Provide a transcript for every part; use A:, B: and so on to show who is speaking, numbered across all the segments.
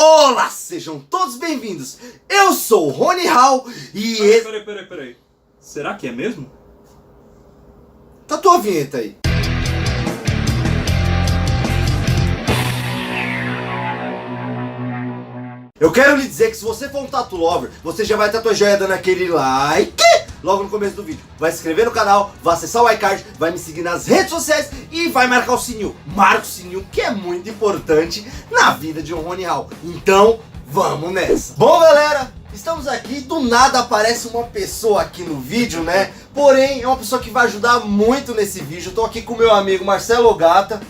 A: Olá, sejam todos bem-vindos. Eu sou o Rony Hall e
B: Peraí. Será que é mesmo?
A: Tá tua vinheta aí. Eu quero lhe dizer que se você for um Tattoo Lover, você já vai estar tua joia dando aquele like logo no começo do vídeo. Vai se inscrever no canal, vai acessar o iCard, vai me seguir nas redes sociais e vai marcar o sininho. Marca o sininho, que é muito importante na vida de um Rony Hall. Então, vamos nessa. Bom, galera, estamos aqui, do nada aparece uma pessoa aqui no vídeo, né? Porém, é uma pessoa que vai ajudar muito nesse vídeo. Eu tô aqui com o meu amigo Marcelo Gata,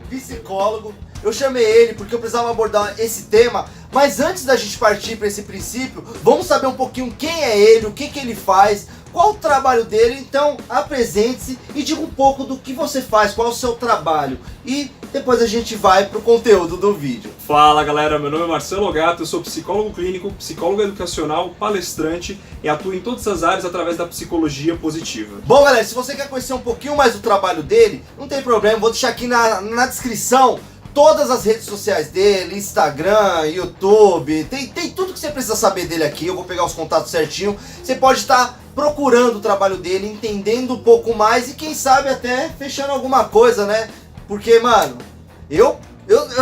A: psicólogo. Eu chamei ele porque eu precisava abordar esse tema, mas antes da gente partir para esse princípio, vamos saber um pouquinho quem é ele, o que ele faz, qual o trabalho dele. Então apresente-se e diga um pouco do que você faz, qual é o seu trabalho, e depois a gente vai pro conteúdo do vídeo.
B: Fala galera, meu nome é Marcelo Gato, eu sou psicólogo clínico, psicólogo educacional, palestrante e atuo em todas as áreas através da psicologia positiva.
A: Bom galera, se você quer conhecer um pouquinho mais do trabalho dele, não tem problema, vou deixar aqui na descrição todas as redes sociais dele, Instagram, YouTube, tem tudo que você precisa saber dele aqui. Eu vou pegar os contatos certinho. Você pode estar procurando o trabalho dele, entendendo um pouco mais e quem sabe até fechando alguma coisa, né? Porque, mano, eu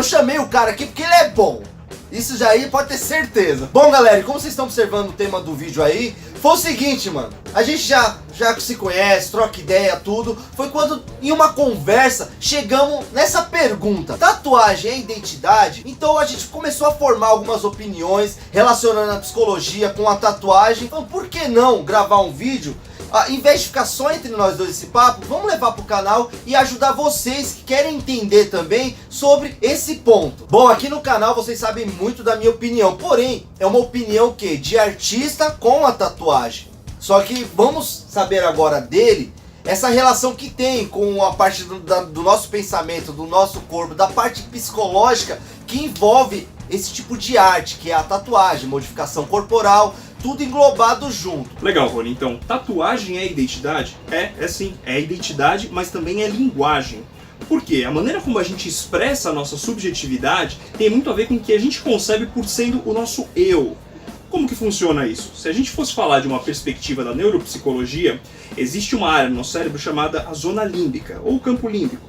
A: chamei o cara aqui porque ele é bom. Isso já aí pode ter certeza. Bom, galera, e como vocês estão observando o tema do vídeo aí, foi o seguinte, mano. A gente já se conhece, troca ideia, tudo. Foi quando, em uma conversa, chegamos nessa pergunta: tatuagem é identidade? Então a gente começou a formar algumas opiniões relacionando a psicologia com a tatuagem. Então por que não gravar um vídeo? Em vez de ficar só entre nós dois esse papo, vamos levar pro canal e ajudar vocês que querem entender também sobre esse ponto. Bom, aqui no canal vocês sabem muito da minha opinião, porém é uma opinião que de artista com a tatuagem. Só que vamos saber agora dele essa relação que tem com a parte do nosso pensamento, do nosso corpo, da parte psicológica que envolve esse tipo de arte, que é a tatuagem, modificação corporal, tudo englobado junto.
B: Legal, Rony. Então, tatuagem é identidade? É sim, é identidade, mas também é linguagem. Por quê? A maneira como a gente expressa a nossa subjetividade tem muito a ver com o que a gente concebe por sendo o nosso eu. Como que funciona isso? Se a gente fosse falar de uma perspectiva da neuropsicologia, existe uma área no nosso cérebro chamada a zona límbica, ou campo límbico.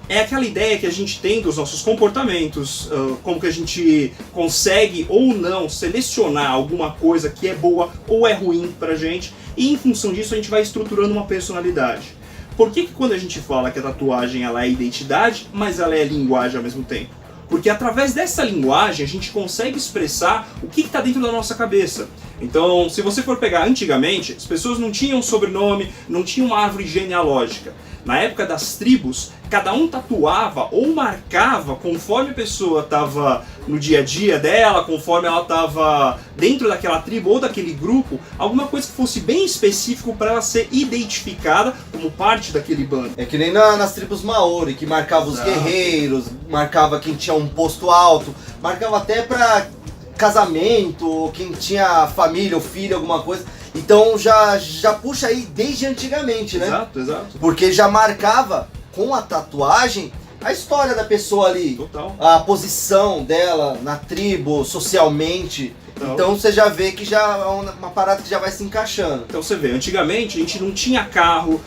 B: É aquela ideia que a gente tem dos nossos comportamentos, como que a gente consegue ou não selecionar alguma coisa que é boa ou é ruim pra gente, e em função disso a gente vai estruturando uma personalidade. Por que quando a gente fala que a tatuagem ela é identidade, mas ela é linguagem ao mesmo tempo? Porque através dessa linguagem a gente consegue expressar o que está dentro da nossa cabeça. Então, se você for pegar antigamente, as pessoas não tinham sobrenome, não tinham uma árvore genealógica. Na época das tribos, cada um tatuava ou marcava conforme a pessoa estava no dia a dia dela, conforme ela estava dentro daquela tribo ou daquele grupo, alguma coisa que fosse bem específico para ela ser identificada como parte daquele bando.
A: É que nem nas tribos Maori, que marcava os guerreiros, marcava quem tinha um posto alto, marcava até para casamento, quem tinha família ou filho, alguma coisa. Então já puxa aí desde antigamente, né?
B: Exato.
A: Porque já marcava com a tatuagem a história da pessoa ali.
B: Total.
A: A posição dela na tribo, socialmente.
B: Total.
A: Então você já vê que já é uma parada que já vai se encaixando.
B: Então você vê, antigamente a gente não tinha carro,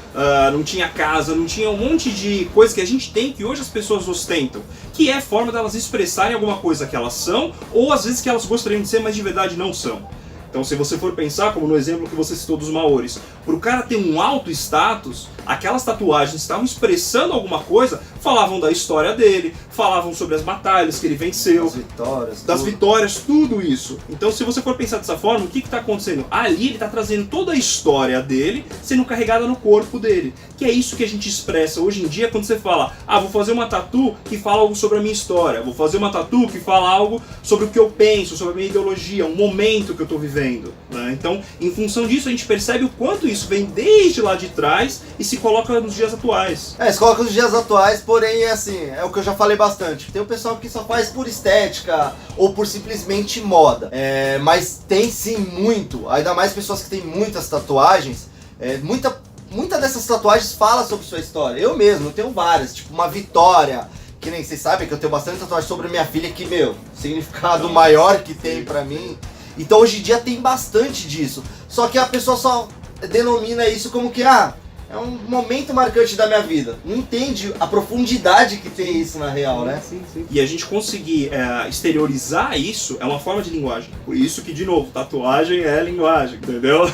B: não tinha casa, não tinha um monte de coisa que a gente tem que hoje as pessoas ostentam, que é forma delas expressarem alguma coisa que elas são, ou às vezes que elas gostariam de ser, mas de verdade não são. Então se você for pensar, como no exemplo que você citou dos maoris, para o cara ter um alto status, aquelas tatuagens estavam expressando alguma coisa, falavam da história dele, falavam sobre as batalhas que ele venceu, das vitórias, tudo isso. Então se você for pensar dessa forma, o que está acontecendo? Ali ele está trazendo toda a história dele sendo carregada no corpo dele, que é isso que a gente expressa hoje em dia quando você fala: vou fazer uma tatu que fala algo sobre a minha história, vou fazer uma tatu que fala algo sobre o que eu penso, sobre a minha ideologia, um momento que eu estou vivendo. Né? Então, em função disso, a gente percebe o quanto isso vem desde lá de trás e se coloca nos dias atuais.
A: Se coloca nos dias atuais, porém é assim, é o que eu já falei bastante. Tem o pessoal que só faz por estética ou por simplesmente moda. Mas tem sim muito, ainda mais pessoas que têm muitas tatuagens, muita dessas tatuagens fala sobre sua história. Eu mesmo tenho várias, tipo uma vitória, que nem vocês sabem que eu tenho bastante tatuagem sobre a minha filha que, meu, significado maior que tem pra mim. Então hoje em dia tem bastante disso. Só que a pessoa só denomina isso como que, é um momento marcante da minha vida. Não entende a profundidade que tem isso na real, né?
B: Sim. E a gente conseguir exteriorizar isso é uma forma de linguagem. Por isso que, de novo, tatuagem é linguagem, entendeu?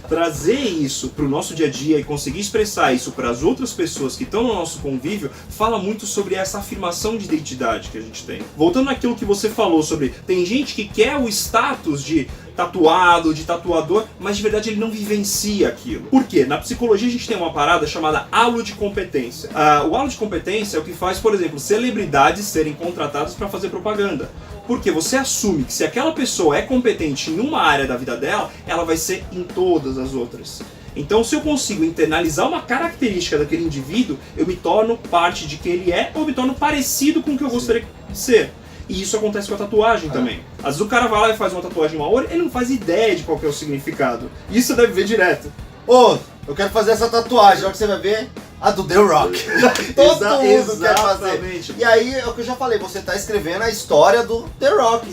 B: Trazer isso pro nosso dia a dia e conseguir expressar isso para as outras pessoas que estão no nosso convívio fala muito sobre essa afirmação de identidade que a gente tem. Voltando naquilo que você falou sobre, tem gente que quer o status de tatuado, de tatuador, mas de verdade ele não vivencia aquilo. Por quê? Na psicologia a gente tem uma parada chamada halo de competência. O halo de competência é o que faz, por exemplo, celebridades serem contratadas para fazer propaganda. Porque você assume que se aquela pessoa é competente em uma área da vida dela, ela vai ser em todas as outras. Então, se eu consigo internalizar uma característica daquele indivíduo, eu me torno parte de quem ele é ou me torno parecido com o que eu gostaria de ser. E isso acontece com a tatuagem também. Às vezes o cara vai lá e faz uma tatuagem Maori, ele não faz ideia de qual que é o significado. Isso você deve ver direto.
A: Eu quero fazer essa tatuagem, olha que você vai ver a do The Rock. Todo mundo quer fazer. E aí, é o que eu já falei, você tá escrevendo a história do The Rock.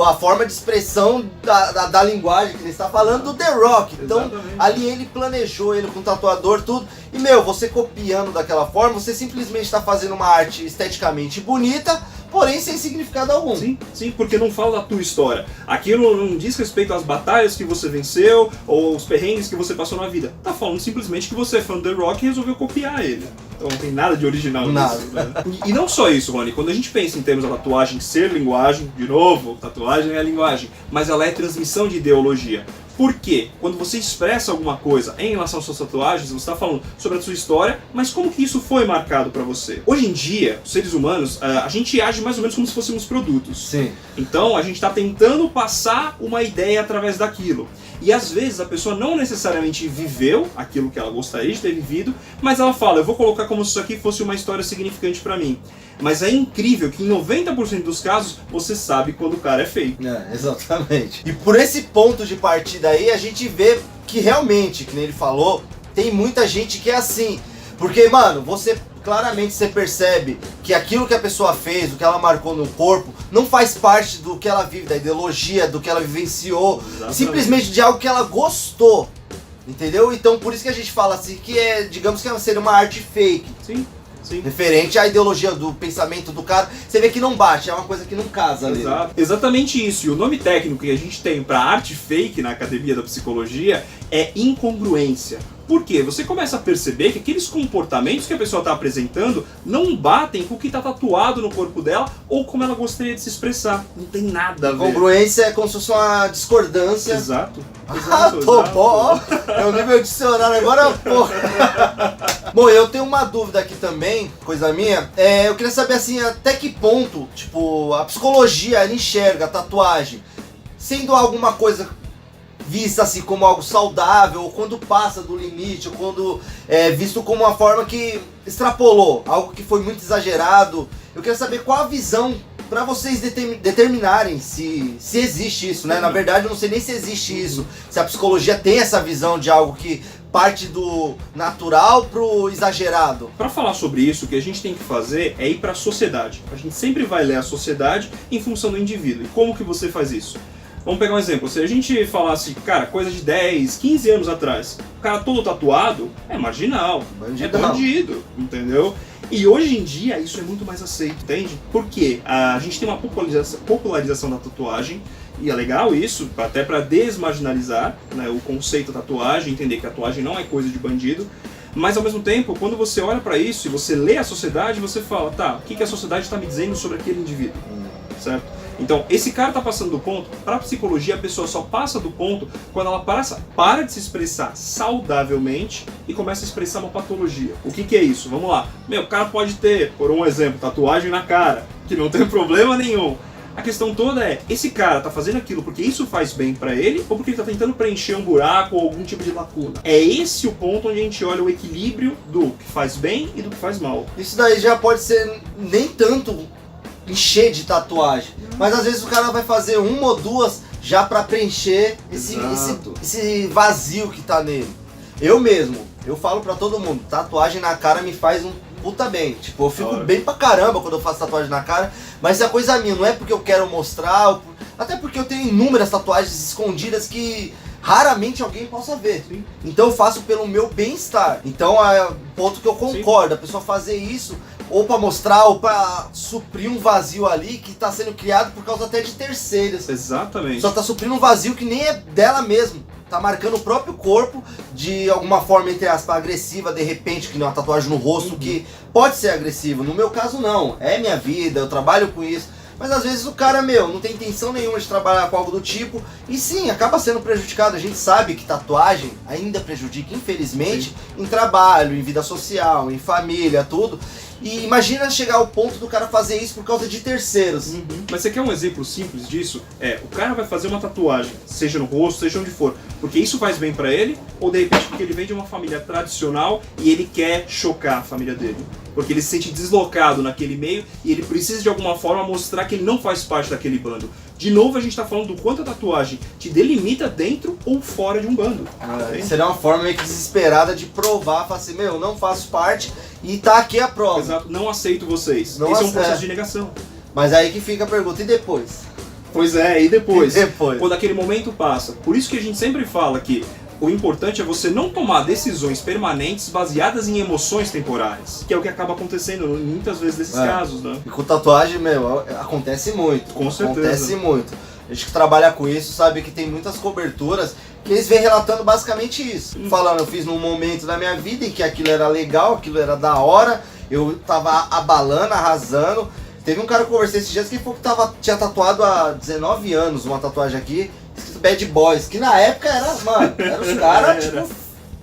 A: A forma de expressão da linguagem que ele está falando do The Rock. Então, ali ele planejou, ele com o tatuador, tudo. E, você copiando daquela forma, você simplesmente está fazendo uma arte esteticamente bonita, porém sem significado algum.
B: Sim, porque não fala da tua história. Aquilo não diz respeito às batalhas que você venceu ou os perrengues que você passou na vida. Tá falando simplesmente que você é fã do The Rock e resolveu copiar ele. Então não tem nada de original nisso. Né? E não só isso, Rony. Quando a gente pensa em termos da tatuagem ser linguagem, de novo, tatuagem é linguagem, mas ela é transmissão de ideologia. Por quê? Quando você expressa alguma coisa em relação às suas tatuagens, você está falando sobre a sua história, mas como que isso foi marcado para você? Hoje em dia, os seres humanos, a gente age mais ou menos como se fôssemos produtos.
A: Sim.
B: Então a gente está tentando passar uma ideia através daquilo. E às vezes a pessoa não necessariamente viveu aquilo que ela gostaria de ter vivido, mas ela fala, eu vou colocar como se isso aqui fosse uma história significante para mim. Mas é incrível que em 90% dos casos você sabe quando o cara é fake.
A: Exatamente. E por esse ponto de partida aí, a gente vê que realmente, que nem ele falou, tem muita gente que é assim. Porque, mano, claramente você percebe que aquilo que a pessoa fez, o que ela marcou no corpo, não faz parte do que ela vive, da ideologia, do que ela vivenciou, simplesmente de algo que ela gostou. Entendeu? Então por isso que a gente fala assim que digamos que seria uma arte fake.
B: Sim.
A: Referente à ideologia do pensamento do cara, você vê que não bate, é uma coisa que não casa ali.
B: Exatamente isso. E o nome técnico que a gente tem para arte fake na academia da psicologia é incongruência. Por quê? Você começa a perceber que aqueles comportamentos que a pessoa está apresentando não batem com o que está tatuado no corpo dela ou como ela gostaria de se expressar. Não tem nada a ver.
A: Congruência é como se fosse uma discordância.
B: Exato.
A: Tô bom, é o nível dicionário agora, porra. Bom, eu tenho uma dúvida aqui também, coisa minha. Eu queria saber assim, até que ponto, tipo, a psicologia ela enxerga a tatuagem sendo alguma coisa vista assim como algo saudável, ou quando passa do limite, ou quando é visto como uma forma que extrapolou, algo que foi muito exagerado. Eu quero saber qual a visão para vocês determinarem se existe isso, né? Na verdade eu não sei nem se existe isso, se a psicologia tem essa visão de algo que parte do natural pro exagerado.
B: Para falar sobre isso, o que a gente tem que fazer é ir para a sociedade. A gente sempre vai ler a sociedade em função do indivíduo. E como que você faz isso? Vamos pegar um exemplo, se a gente falasse, cara, coisa de 10, 15 anos atrás, o cara todo tatuado é marginal, é bandido, entendeu? E hoje em dia isso é muito mais aceito, entende? Porque a gente tem uma popularização da tatuagem, e é legal isso, até para desmarginalizar, né, o conceito da tatuagem, entender que a tatuagem não é coisa de bandido, mas ao mesmo tempo, quando você olha para isso e você lê a sociedade, você fala, tá, o que a sociedade está me dizendo sobre aquele indivíduo, certo? Então, esse cara tá passando do ponto. Para a psicologia, a pessoa só passa do ponto quando ela para de se expressar saudavelmente e começa a expressar uma patologia. O que é isso? Vamos lá. O cara pode ter, por um exemplo, tatuagem na cara, que não tem problema nenhum. A questão toda é, esse cara tá fazendo aquilo porque isso faz bem pra ele ou porque ele tá tentando preencher um buraco ou algum tipo de lacuna? É esse o ponto onde a gente olha o equilíbrio do que faz bem e do que faz mal.
A: Isso daí já pode ser nem tanto encher de tatuagem, mas às vezes o cara vai fazer uma ou duas já pra preencher esse vazio que tá nele. Eu falo pra todo mundo, tatuagem na cara me faz um puta bem. Tipo, eu fico bem pra caramba quando eu faço tatuagem na cara, mas é coisa minha, não é porque eu quero mostrar, até porque eu tenho inúmeras tatuagens escondidas que raramente alguém possa ver.
B: Sim.
A: Então eu faço pelo meu bem-estar. Então é um ponto que eu concordo, a pessoa fazer isso ou pra mostrar ou pra suprir um vazio ali que tá sendo criado por causa até de terceiros.
B: Exatamente.
A: Só tá suprindo um vazio que nem é dela mesmo. Tá marcando o próprio corpo de alguma forma, entre aspas, agressiva, de repente, que nem uma tatuagem no rosto, que pode ser agressivo. No meu caso, não. É minha vida, eu trabalho com isso. Mas às vezes o cara, não tem intenção nenhuma de trabalhar com algo do tipo. E sim, acaba sendo prejudicado. A gente sabe que tatuagem ainda prejudica, infelizmente, em trabalho, em vida social, em família, tudo. E imagina chegar ao ponto do cara fazer isso por causa de terceiros.
B: Mas você quer um exemplo simples disso? O cara vai fazer uma tatuagem, seja no rosto, seja onde for, porque isso faz bem pra ele, ou de repente porque ele vem de uma família tradicional e ele quer chocar a família dele. Porque ele se sente deslocado naquele meio e ele precisa de alguma forma mostrar que ele não faz parte daquele bando. De novo a gente tá falando do quanto a tatuagem te delimita dentro ou fora de um bando.
A: Seria uma forma meio que desesperada de provar, falar assim, não faço parte e tá aqui a prova.
B: Exato, não aceito vocês.
A: Não
B: Esse é um processo de negação.
A: Mas aí que fica a pergunta, e depois?
B: Pois é, e depois?
A: E depois?
B: Quando aquele momento passa. Por isso que a gente sempre fala que o importante é você não tomar decisões permanentes baseadas em emoções temporárias, que é o que acaba acontecendo muitas vezes nesses casos, né?
A: E com tatuagem, acontece muito.
B: Com certeza.
A: Acontece muito. A gente que trabalha com isso sabe que tem muitas coberturas que eles vêm relatando basicamente isso. Falando, eu fiz num momento da minha vida em que aquilo era legal, aquilo era da hora, eu tava abalando, arrasando. Teve um cara que eu conversei esses dias que falou que tinha tatuado há 19 anos uma tatuagem aqui, escrito Bad Boys, que na época era os caras, tipo,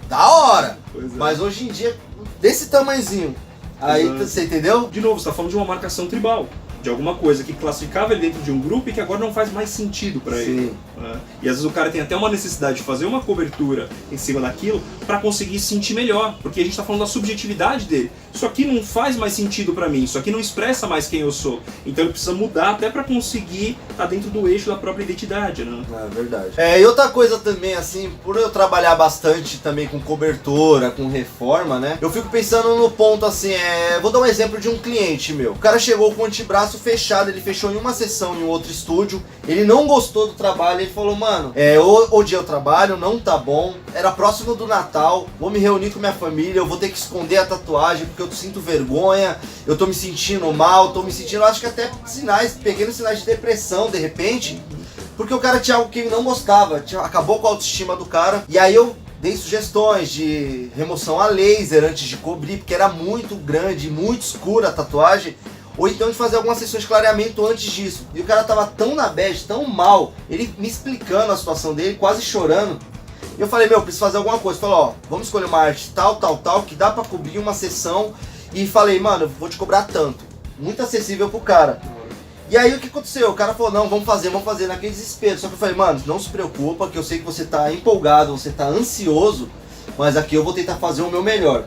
A: da hora. Mas hoje em dia, desse tamanhozinho. Aí, você entendeu?
B: De novo, você tá falando de uma marcação tribal. De alguma coisa que classificava ele dentro de um grupo e que agora não faz mais sentido pra ele. Né? E às vezes o cara tem até uma necessidade de fazer uma cobertura em cima daquilo pra conseguir se sentir melhor, porque a gente tá falando da subjetividade dele. Isso aqui não faz mais sentido pra mim, isso aqui não expressa mais quem eu sou. Então ele precisa mudar até pra conseguir estar dentro do eixo da própria identidade, né?
A: É verdade. E outra coisa também, assim, por eu trabalhar bastante também com cobertura, com reforma, né? Eu fico pensando no ponto assim, vou dar um exemplo de um cliente meu. O cara chegou com o antebraço fechado, ele fechou em uma sessão em um outro estúdio, ele não gostou do trabalho, ele falou, mano, hoje eu trabalho, não tá bom, era próximo do Natal, vou me reunir com minha família, eu vou ter que esconder a tatuagem porque eu sinto vergonha, eu tô me sentindo mal, acho que até pequenos sinais de depressão de repente, porque o cara tinha algo que ele não gostava, acabou com a autoestima do cara, e aí eu dei sugestões de remoção a laser antes de cobrir, porque era muito grande, muito escura a tatuagem, ou então de fazer algumas sessões de clareamento antes disso. E o cara tava tão na bad, tão mal, ele me explicando a situação dele, quase chorando. E eu falei, preciso fazer alguma coisa. Falou, vamos escolher uma arte tal, que dá pra cobrir uma sessão. E falei, mano, eu vou te cobrar tanto. Muito acessível pro cara. E aí o que aconteceu? O cara falou, não, vamos fazer naquele desespero. Só que eu falei, mano, não se preocupa, que eu sei que você tá empolgado, você tá ansioso, mas aqui eu vou tentar fazer o meu melhor.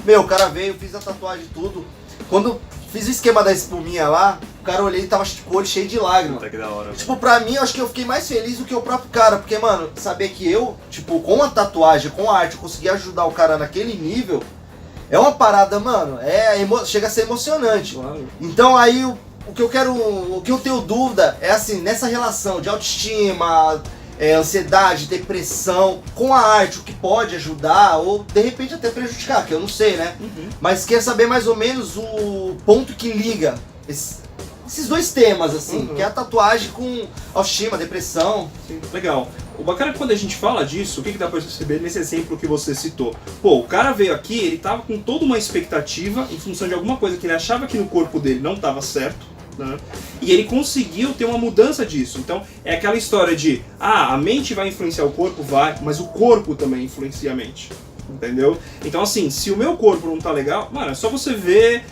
A: O cara veio, fiz a tatuagem e tudo. Quando fiz o esquema da espuminha lá, o cara olhei e tava com o olho cheio de lágrimas.
B: Puta que da hora.
A: Tipo, pra mim, eu acho que eu fiquei mais feliz do que o próprio cara. Porque, mano, saber que eu, tipo, com a tatuagem, com a arte, eu consegui ajudar o cara naquele nível, é uma parada, mano, chega a ser emocionante.
B: Claro.
A: Então aí, o que eu tenho dúvida é assim, nessa relação de autoestima, ansiedade, depressão, com a arte, o que pode ajudar ou de repente até prejudicar, que eu não sei, né? Mas quero saber mais ou menos o ponto que liga esses dois temas, assim, que é a tatuagem com autoestima, depressão.
B: Sim, legal. O bacana é que quando a gente fala disso, o que dá pra perceber nesse exemplo que você citou? Pô, o cara veio aqui, ele tava com toda uma expectativa em função de alguma coisa que ele achava que no corpo dele não tava certo, né? E ele conseguiu ter uma mudança disso. Então é aquela história de a mente vai influenciar o corpo, vai, mas o corpo também influencia a mente. Entendeu? Então assim, se o meu corpo não tá legal, mano, é só você ver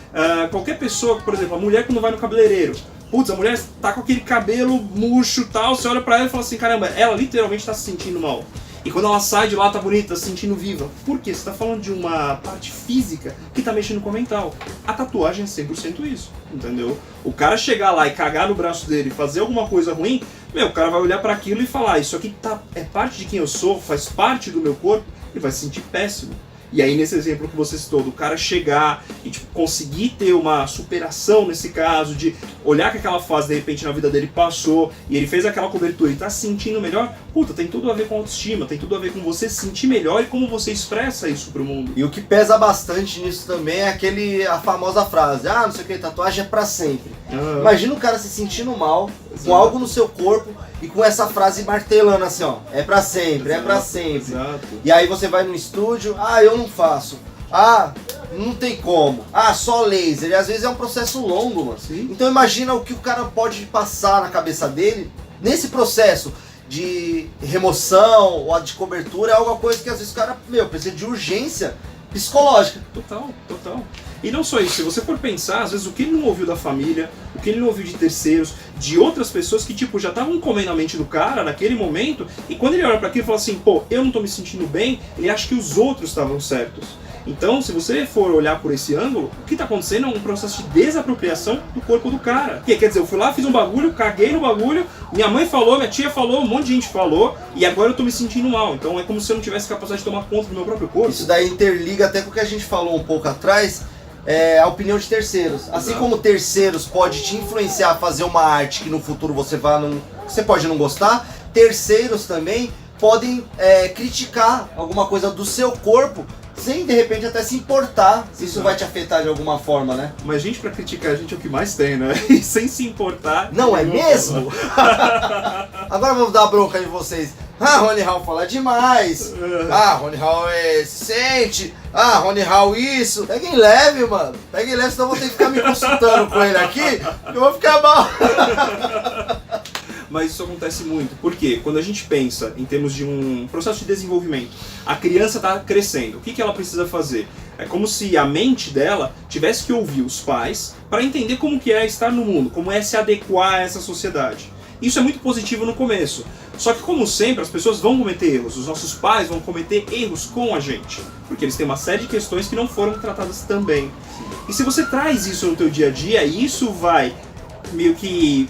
B: qualquer pessoa, por exemplo, a mulher que não vai no cabeleireiro. Putz, a mulher tá com aquele cabelo murcho e tal, você olha pra ela e fala assim, caramba, ela literalmente tá se sentindo mal. E quando ela sai de lá, tá bonita, tá se sentindo viva. Por quê? Você tá falando de uma parte física que tá mexendo com a mental. A tatuagem é 100% isso, entendeu? O cara chegar lá e cagar no braço dele e fazer alguma coisa ruim, o cara vai olhar pra aquilo e falar, isso aqui é parte de quem eu sou, faz parte do meu corpo, e vai se sentir péssimo. E aí nesse exemplo que você citou, do cara chegar e tipo, conseguir ter uma superação nesse caso, de olhar que aquela fase de repente na vida dele passou e ele fez aquela cobertura e tá se sentindo melhor, puta, tem tudo a ver com autoestima, tem tudo a ver com você se sentir melhor e como você expressa isso pro mundo.
A: E o que pesa bastante nisso também é a famosa frase, ah, não sei o que, tatuagem é pra sempre. Imagina o cara se sentindo mal, com algo no seu corpo e com essa frase martelando assim, ó, é pra sempre, é pra sempre.
B: Exato.
A: E aí você vai no estúdio, ah, eu não faço, ah, não tem como, ah, só laser, e às vezes é um processo longo, mano.
B: Sim.
A: Então imagina o que o cara pode passar na cabeça dele nesse processo de remoção ou de cobertura, é alguma coisa que às vezes o cara, precisa de urgência psicológica.
B: Total, total. E não só isso, se você for pensar, às vezes o que ele não ouviu da família, o que ele não ouviu de terceiros, de outras pessoas que tipo já estavam comendo a mente do cara naquele momento, e quando ele olha pra aquilo e fala assim, pô, eu não tô me sentindo bem, ele acha que os outros estavam certos. Então, se você for olhar por esse ângulo, o que está acontecendo é um processo de desapropriação do corpo do cara. Que quer dizer, eu fui lá, fiz um bagulho, caguei no bagulho, minha mãe falou, minha tia falou, um monte de gente falou, e agora eu tô me sentindo mal. Então é como se eu não tivesse capacidade de tomar conta do meu próprio corpo.
A: Isso daí interliga até com o que a gente falou um pouco atrás, a opinião de terceiros. Assim como terceiros pode te influenciar a fazer uma arte que no futuro você pode não gostar, terceiros também podem criticar alguma coisa do seu corpo sem de repente até se importar se isso vai te afetar de alguma forma, né?
B: Mas gente pra criticar a gente é o que mais tem, né? E sem se importar.
A: Não é mesmo? Agora vamos dar bronca em vocês. Ah, Rony Hall fala demais. Ah, Rony Hall se sente. Ah, Rony Hall isso. Peguem leve, mano. Peguem leve, senão eu vou ter que ficar me consultando com ele aqui, que eu vou ficar mal.
B: Mas isso acontece muito. Por quê? Quando a gente pensa em termos de um processo de desenvolvimento, a criança está crescendo. O que ela precisa fazer? É como se a mente dela tivesse que ouvir os pais para entender como que é estar no mundo, como é se adequar a essa sociedade. Isso é muito positivo no começo. Só que, como sempre, as pessoas vão cometer erros. Os nossos pais vão cometer erros com a gente. Porque eles têm uma série de questões que não foram tratadas também. E se você traz isso no teu dia a dia, isso vai meio que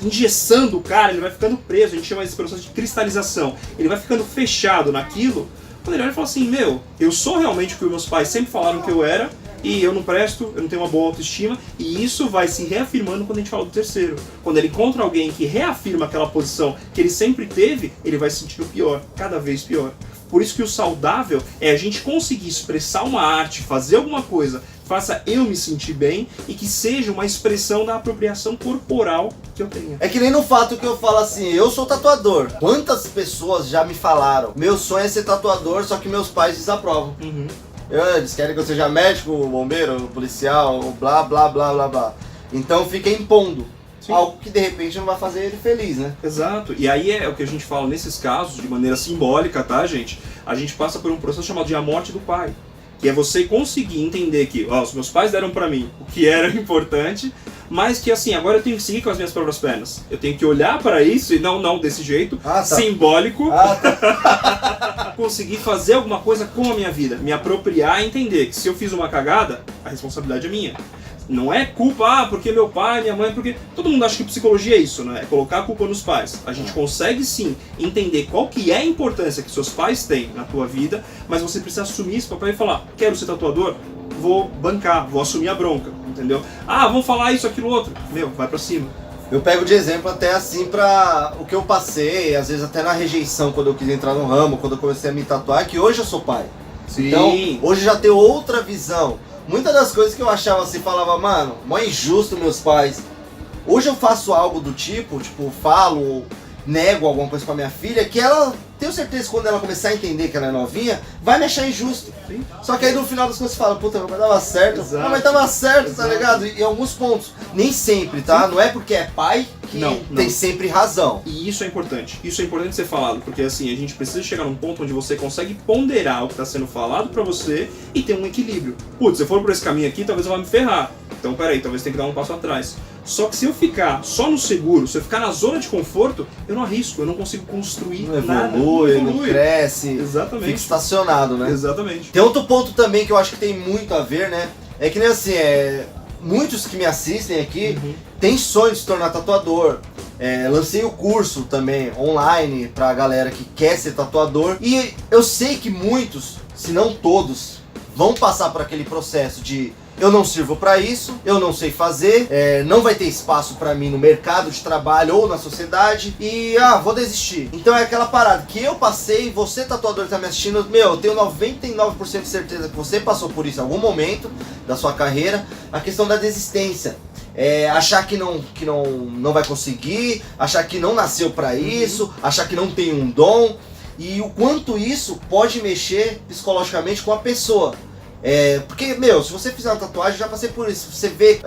B: engessando o cara, ele vai ficando preso, a gente chama esse processo de cristalização, ele vai ficando fechado naquilo, quando ele olha e fala assim, eu sou realmente o que meus pais sempre falaram que eu era, e eu não presto, eu não tenho uma boa autoestima, e isso vai se reafirmando quando a gente fala do terceiro. Quando ele encontra alguém que reafirma aquela posição que ele sempre teve, ele vai se sentir o pior, cada vez pior. Por isso que o saudável é a gente conseguir expressar uma arte, fazer alguma coisa, faça eu me sentir bem e que seja uma expressão da apropriação corporal que eu tenha.
A: É que nem no fato que eu falo assim, eu sou tatuador. Quantas pessoas já me falaram, meu sonho é ser tatuador, só que meus pais desaprovam. Eles querem que eu seja médico, bombeiro, policial, blá blá blá blá blá. Então fica impondo. Sim. Algo que de repente não vai fazer ele feliz, né?
B: Exato. E aí é o que a gente fala nesses casos, de maneira simbólica, tá, gente? A gente passa por um processo chamado de a morte do pai. Que é você conseguir entender que, os meus pais deram pra mim o que era importante, mas que assim, agora eu tenho que seguir com as minhas próprias pernas. Eu tenho que olhar para isso e não desse jeito, simbólico, conseguir fazer alguma coisa com a minha vida, me apropriar e entender que se eu fiz uma cagada, a responsabilidade é minha. Não é culpa, porque meu pai, minha mãe, porque... Todo mundo acha que psicologia é isso, né? É colocar a culpa nos pais. A gente consegue sim entender qual que é a importância que seus pais têm na tua vida, mas você precisa assumir esse papel e falar, quero ser tatuador? Vou bancar, vou assumir a bronca, entendeu? Vamos falar isso, aquilo, outro. Vai pra cima.
A: Eu pego de exemplo até assim pra o que eu passei, às vezes até na rejeição quando eu quis entrar no ramo, quando eu comecei a me tatuar, que hoje eu sou pai.
B: Sim.
A: Então, hoje já tenho outra visão. Muitas das coisas que eu achava assim, falava, mano, mó injusto meus pais. Hoje eu faço algo do tipo, falo, nego alguma coisa pra minha filha, que ela, tenho certeza que quando ela começar a entender que ela é novinha, vai me achar injusto. Sim. Só que aí no final das contas você fala, puta, meu pai dava certo.
B: Exato.
A: Não, mas tava certo,
B: Exato.
A: Tá ligado? E em alguns pontos, nem sempre, tá?
B: Sim.
A: Não é porque é pai que tem sempre razão.
B: E isso é importante ser falado, porque assim, a gente precisa chegar num ponto onde você consegue ponderar o que está sendo falado pra você e ter um equilíbrio. Putz, se eu for por esse caminho aqui, talvez eu vá me ferrar. Então peraí, talvez tenha que dar um passo atrás. Só que se eu ficar só no seguro, se eu ficar na zona de conforto, eu não arrisco, eu não consigo construir nada.
A: Não cresce,
B: Exatamente.
A: fica estacionado, né?
B: Exatamente.
A: Tem outro ponto também que eu acho que tem muito a ver, né? É que nem assim, muitos que me assistem aqui têm sonho de se tornar tatuador. Lancei o curso também online pra galera que quer ser tatuador. E eu sei que muitos, se não todos, vão passar por aquele processo de eu não sirvo pra isso, eu não sei fazer, não vai ter espaço pra mim no mercado de trabalho ou na sociedade e vou desistir. Então é aquela parada que eu passei, você tatuador que tá me assistindo, eu tenho 99% de certeza que você passou por isso em algum momento da sua carreira, a questão da desistência. Achar que não vai conseguir, achar que não nasceu pra isso, achar que não tem um dom, e o quanto isso pode mexer psicologicamente com a pessoa. Porque, se você fizer uma tatuagem, já passei por isso. Você vê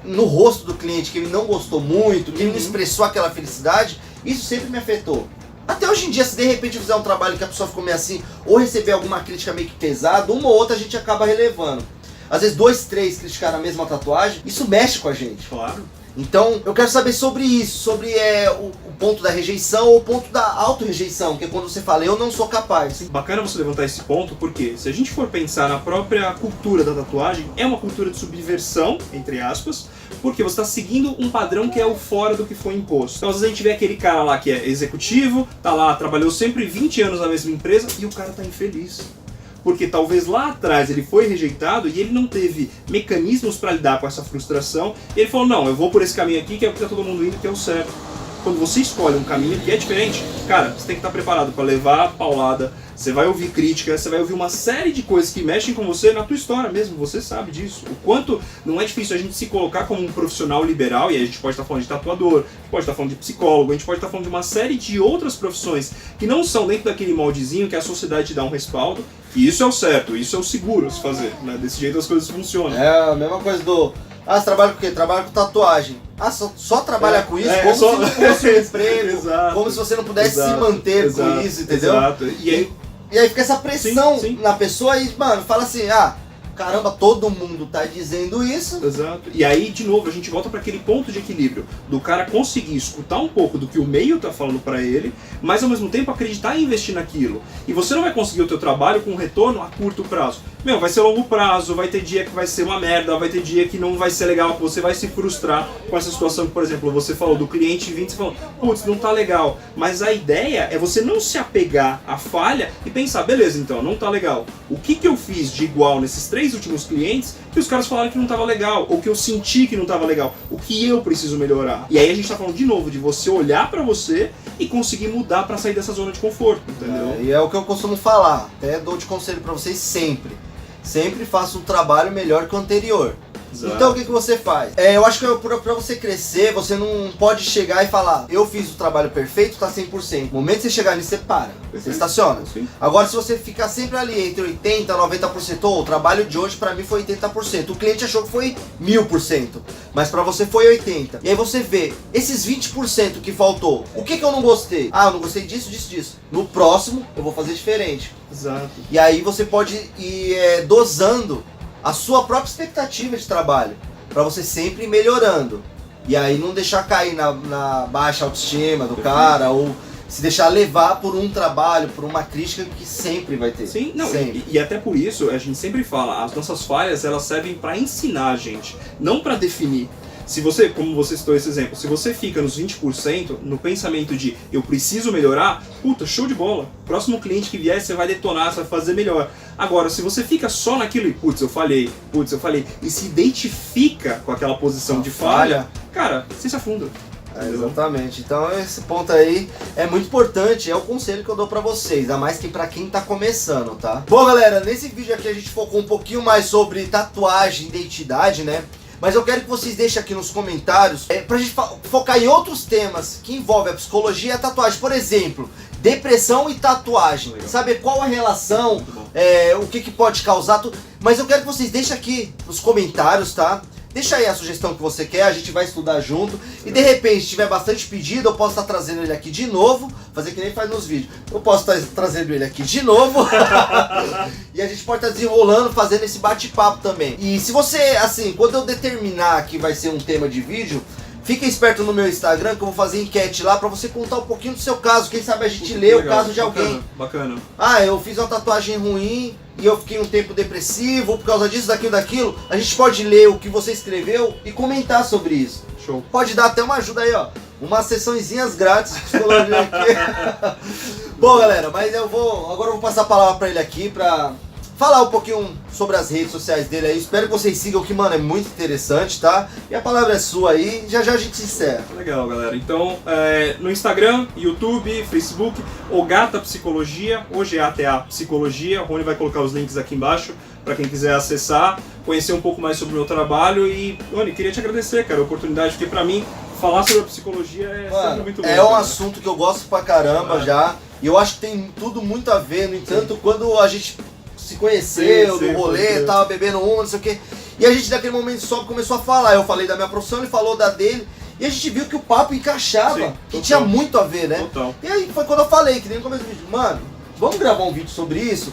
A: no rosto do cliente que ele não gostou muito, que ele não expressou aquela felicidade, isso sempre me afetou. Até hoje em dia, se de repente eu fizer um trabalho que a pessoa ficou meio assim, ou receber alguma crítica meio que pesada, uma ou outra a gente acaba relevando. Às vezes 2, 3 criticaram a mesma tatuagem, isso mexe com a gente.
B: Claro.
A: Então, eu quero saber sobre isso, sobre o ponto da rejeição ou o ponto da auto-rejeição, que é quando você fala, eu não sou capaz.
B: Bacana você levantar esse ponto, porque se a gente for pensar na própria cultura da tatuagem, é uma cultura de subversão, entre aspas, porque você está seguindo um padrão que é o fora do que foi imposto. Então, às vezes a gente vê aquele cara lá que é executivo, tá lá, trabalhou sempre 20 anos na mesma empresa e o cara tá infeliz. Porque talvez lá atrás ele foi rejeitado e ele não teve mecanismos para lidar com essa frustração. E ele falou, não, eu vou por esse caminho aqui que é o que tá todo mundo indo, que é o certo. Quando você escolhe um caminho que é diferente, cara, você tem que estar preparado para levar a paulada, você vai ouvir crítica, você vai ouvir uma série de coisas que mexem com você na tua história mesmo, você sabe disso. O quanto não é difícil a gente se colocar como um profissional liberal, e a gente pode estar falando de tatuador, pode estar falando de psicólogo, a gente pode estar falando de uma série de outras profissões que não são dentro daquele moldezinho que a sociedade te dá um respaldo, e isso é o certo, isso é o seguro a se fazer, né? Desse jeito as coisas funcionam.
A: É a mesma coisa você trabalha com o quê? Trabalha com tatuagem. Só trabalha com isso? Como se não fosse um emprego.
B: Exato.
A: Como se você não pudesse se manter com isso, entendeu?
B: Exato.
A: E aí fica essa pressão
B: sim.
A: na pessoa e, fala assim, caramba, todo mundo tá dizendo isso.
B: Exato. E aí, de novo, a gente volta para aquele ponto de equilíbrio do cara conseguir escutar um pouco do que o meio tá falando para ele, mas ao mesmo tempo acreditar e investir naquilo. E você não vai conseguir o teu trabalho com um retorno a curto prazo. Vai ser longo prazo, vai ter dia que vai ser uma merda, vai ter dia que não vai ser legal, que você vai se frustrar com essa situação que, por exemplo, você falou do cliente vindo e você falou, putz, não tá legal. Mas a ideia é você não se apegar à falha e pensar, beleza, então, não tá legal. O que eu fiz de igual nesses 3 últimos clientes que os caras falaram que não tava legal, ou que eu senti que não tava legal, o que eu preciso melhorar. E aí a gente tá falando de novo de você olhar pra você e conseguir mudar pra sair dessa zona de conforto, entendeu?
A: E é o que eu costumo falar, até dou de conselho pra vocês sempre. Sempre faça um trabalho melhor que o anterior. Exato. Então o que você faz? Eu acho que pra você crescer, você não pode chegar e falar, eu fiz o trabalho perfeito, tá 100%. No momento que você chegar nisso, você para. Você estaciona.
B: Sim.
A: Agora, se você ficar sempre ali entre 80% e 90%, o trabalho de hoje pra mim foi 80%. O cliente achou que foi 1000%, mas pra você foi 80%. E aí você vê, esses 20% que faltou, o que eu não gostei? Eu não gostei disso. No próximo, eu vou fazer diferente.
B: Exato.
A: E aí você pode ir dosando a sua própria expectativa de trabalho, para você sempre ir melhorando. E aí não deixar cair na baixa autoestima do cara, ou se deixar levar por um trabalho, por uma crítica que sempre vai ter.
B: Sim, não,
A: sempre.
B: E até por isso a gente sempre fala, as nossas falhas elas servem para ensinar a gente, não para definir. Se você, como você citou esse exemplo, se você fica nos 20% no pensamento de eu preciso melhorar, puta, show de bola. Próximo cliente que vier, você vai detonar, você vai fazer melhor. Agora, se você fica só naquilo e putz, eu falhei, e se identifica com aquela posição de falha, cara, você se afunda.
A: Exatamente, então esse ponto aí é muito importante, é o conselho que eu dou pra vocês, ainda mais que pra quem tá começando, tá? Bom galera, nesse vídeo aqui a gente focou um pouquinho mais sobre tatuagem, identidade, né? Mas eu quero que vocês deixem aqui nos comentários pra gente focar em outros temas que envolvem a psicologia e a tatuagem. Por exemplo, depressão e tatuagem. Legal. Saber qual a relação, o que pode causar. Mas eu quero que vocês deixem aqui nos comentários, tá? Deixa aí a sugestão que você quer, a gente vai estudar junto. E de repente, se tiver bastante pedido, eu posso estar trazendo ele aqui de novo. Fazer que nem faz nos vídeos. Eu posso estar trazendo ele aqui de novo. E a gente pode estar desenrolando, fazendo esse bate-papo também. E se você, assim, quando eu determinar que vai ser um tema de vídeo, fica esperto no meu Instagram que eu vou fazer enquete lá pra você contar um pouquinho do seu caso. Quem sabe a gente lê o caso de alguém.
B: Bacana.
A: Eu fiz uma tatuagem ruim e eu fiquei um tempo depressivo por causa disso, daquilo. A gente pode ler o que você escreveu e comentar sobre isso.
B: Show.
A: Pode dar até uma ajuda aí, ó. Umas sessõezinhas grátis de psicologia aqui. Bom, galera, mas agora eu vou passar a palavra pra ele aqui pra falar um pouquinho sobre as redes sociais dele aí. Espero que vocês sigam, que, mano, é muito interessante, tá? E a palavra é sua aí, já já a gente encerra.
B: Legal, galera. Então, no Instagram, YouTube, Facebook, Ogata Psicologia, OGATA Psicologia. O Rony vai colocar os links aqui embaixo para quem quiser acessar, conhecer um pouco mais sobre o meu trabalho. E, Rony, queria te agradecer, cara, a oportunidade, porque pra mim, falar sobre a psicologia é sempre muito bom.
A: É um
B: cara.
A: assunto que eu gosto pra caramba já. E eu acho que tem tudo muito a ver. No entanto, quando a gente se conheceu,
B: Sim,
A: no rolê, tava bebendo uma, não sei o quê. E a gente naquele momento só começou a falar. Eu falei da minha profissão, ele falou da dele. E a gente viu que o papo encaixava,
B: Sim,
A: que
B: total.
A: tinha muito a ver, né?
B: Total.
A: E aí foi quando eu falei, que nem no começo do vídeo, mano, vamos gravar um vídeo sobre isso?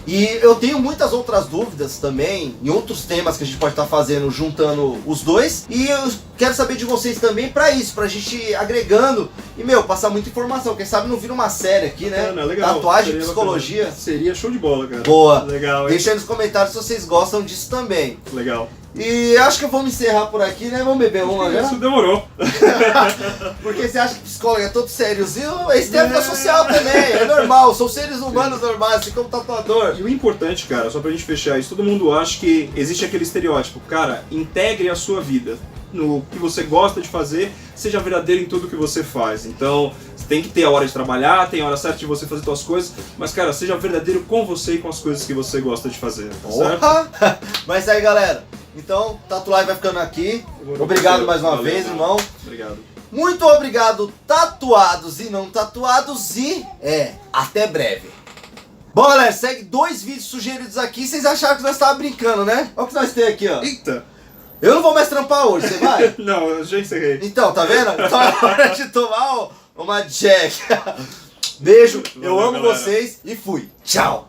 A: E eu tenho muitas outras dúvidas também, em outros temas que a gente pode estar fazendo, juntando os dois. E eu quero saber de vocês também pra isso, pra gente ir agregando e, passar muita informação. Quem sabe não vira uma série aqui, né?
B: Bacana, legal.
A: Tatuagem,
B: Seria
A: psicologia.
B: bacana. Seria show de bola, cara.
A: Boa.
B: Legal, hein?
A: Deixa aí nos comentários se vocês gostam disso também.
B: Legal.
A: E acho que vamos encerrar por aqui, né? Vamos beber uma, né?
B: Isso demorou.
A: Porque você acha que psicólogo é todo sériozinho? Esse tem a vida social também, é normal, são seres humanos normais, assim como tatuador.
B: E o importante, cara, só pra gente fechar isso, todo mundo acha que existe aquele estereótipo. Cara, integre a sua vida no que você gosta de fazer, seja verdadeiro em tudo que você faz. Então, você tem que ter a hora de trabalhar, tem a hora certa de você fazer suas coisas, mas, cara, seja verdadeiro com você e com as coisas que você gosta de fazer, tá certo?
A: Porra! Mas aí, galera, então, Tatuagem vai ficando aqui. Obrigado mais uma
B: Valeu,
A: vez,
B: mano.
A: irmão.
B: Obrigado.
A: Muito obrigado, tatuados e não tatuados, e até breve. Bom, galera, segue 2 vídeos sugeridos aqui. Vocês acharam que nós estávamos brincando, né? Olha o que nós temos aqui, ó.
B: Eita!
A: Eu não vou mais trampar hoje, você vai?
B: Não, eu já encerrei.
A: Então, tá vendo? Então é hora de tomar uma Jack. Beijo, eu
B: Valeu,
A: amo
B: galera.
A: vocês e fui. Tchau!